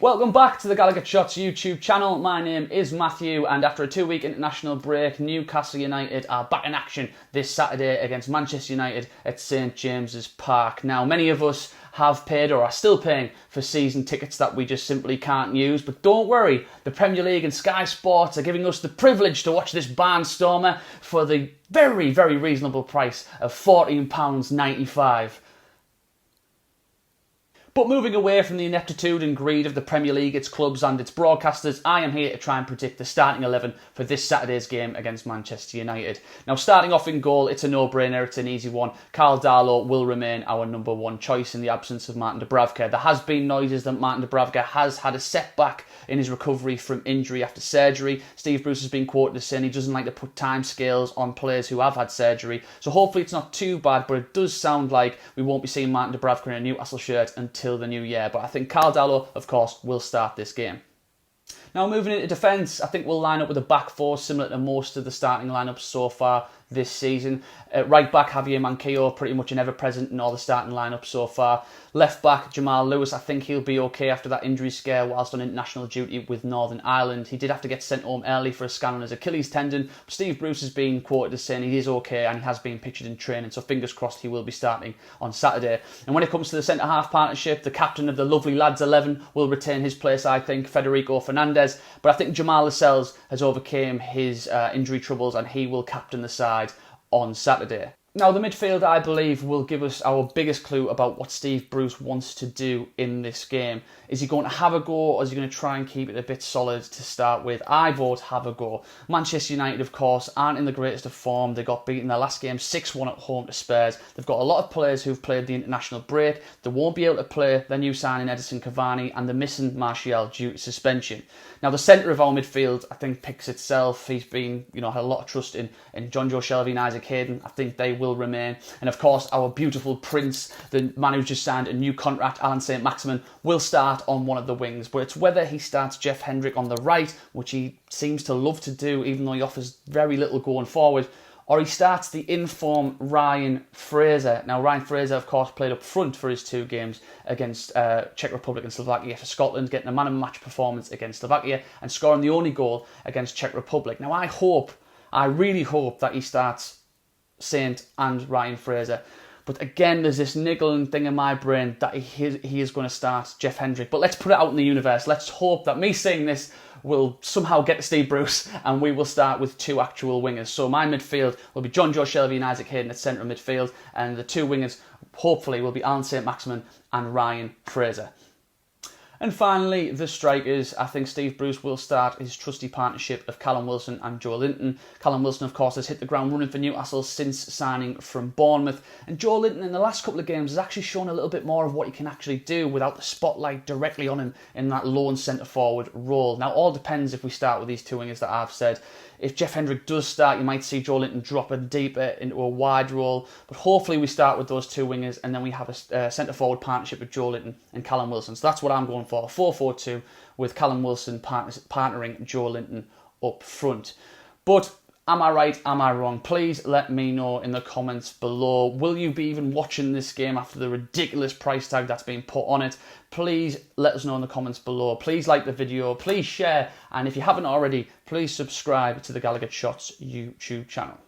Welcome back to the Gallagher Shots YouTube channel. My name is Matthew, and after a 2-week international break, Newcastle United are back in action this Saturday against Manchester United at St James's Park. Now, many of us have paid or are still paying for season tickets that we just simply can't use, but don't worry, the Premier League and Sky Sports are giving us the privilege to watch this barnstormer for the very, very reasonable price of £14.95. But moving away from the ineptitude and greed of the Premier League, its clubs and its broadcasters, I am here to try and predict the starting 11 for this Saturday's game against Manchester United. Now, starting off in goal, it's a no-brainer, it's an easy one. Karl Darlow will remain our number one choice in the absence of Martin Dubravka. There has been noises that Martin Dubravka has had a setback in his recovery from injury after surgery. Steve Bruce has been quoted as saying he doesn't like to put time scales on players who have had surgery. So hopefully it's not too bad, but it does sound like we won't be seeing Martin Dubravka in a Newcastle shirt until the new year. But I think Karl Darlow, of course, will start this game. Now, moving into defence, I think we'll line up with a back four similar to most of the starting lineups so far this season. Right back, Javier Manquillo, pretty much an ever-present in all the starting lineups so far. Left back, Jamal Lewis, I think he'll be okay after that injury scare whilst on international duty with Northern Ireland. He did have to get sent home early for a scan on his Achilles tendon, but Steve Bruce has been quoted as saying he is okay and he has been pictured in training, so fingers crossed he will be starting on Saturday. And when it comes to the centre-half partnership, the captain of the lovely lads 11 will retain his place, I think, Federico Fernandez, but I think Jamal Lascelles has overcame his injury troubles and he will captain the side on Saturday. Now, the midfield, I believe, will give us our biggest clue about what Steve Bruce wants to do in this game. Is he going to have a go, or is he going to try and keep it a bit solid to start with? I vote have a go. Manchester United, of course, aren't in the greatest of form. They got beaten their last game 6-1 at home to Spurs. They've got a lot of players who've played the international break. They won't be able to play their new signing Edison Cavani, and they're missing Martial due to suspension. Now, the centre of our midfield, I think, picks itself. He's been, had a lot of trust in Jonjo Shelvey and Isaac Hayden. I think they will remain. And of course, our beautiful prince, the man who's just signed a new contract, Alan Saint-Maximin, will start on one of the wings. But it's whether he starts Jeff Hendrick on the right, which he seems to love to do, even though he offers very little going forward, or he starts the in-form Ryan Fraser. Now, Ryan Fraser, of course, played up front for his 2 games against Czech Republic and Slovakia for Scotland, getting a man-of-the-match performance against Slovakia and scoring the only goal against Czech Republic. Now, I really hope that he starts Saint and Ryan Fraser. But again, there's this niggling thing in my brain that he is going to start Jeff Hendrick. But let's put it out in the universe. Let's hope that me saying this will somehow get to Steve Bruce and we will start with 2 actual wingers. So my midfield will be Jonjo Shelvey and Isaac Hayden at centre of midfield, and the 2 wingers hopefully will be Alan Saint-Maximin and Ryan Fraser. And finally, the strikers. I think Steve Bruce will start his trusty partnership of Callum Wilson and Joe Linton. Callum Wilson, of course, has hit the ground running for Newcastle since signing from Bournemouth. And Joe Linton, in the last couple of games, has actually shown a little bit more of what he can actually do without the spotlight directly on him in that lone centre-forward role. Now, all depends if we start with these 2 wingers that I've said. If Jeff Hendrick does start, you might see Joe Linton dropping deeper into a wide role. But hopefully we start with those 2 wingers and then we have a centre-forward partnership with Joe Linton and Callum Wilson. So that's what I'm going for, 4-4-2 with Callum Wilson partnering Joe Linton up front. But am I right? Am I wrong? Please let me know in the comments below. Will you be even watching this game after the ridiculous price tag that's been put on it? Please let us know in the comments below. Please like the video. Please share. And if you haven't already, please subscribe to the Gallagher Shots YouTube channel.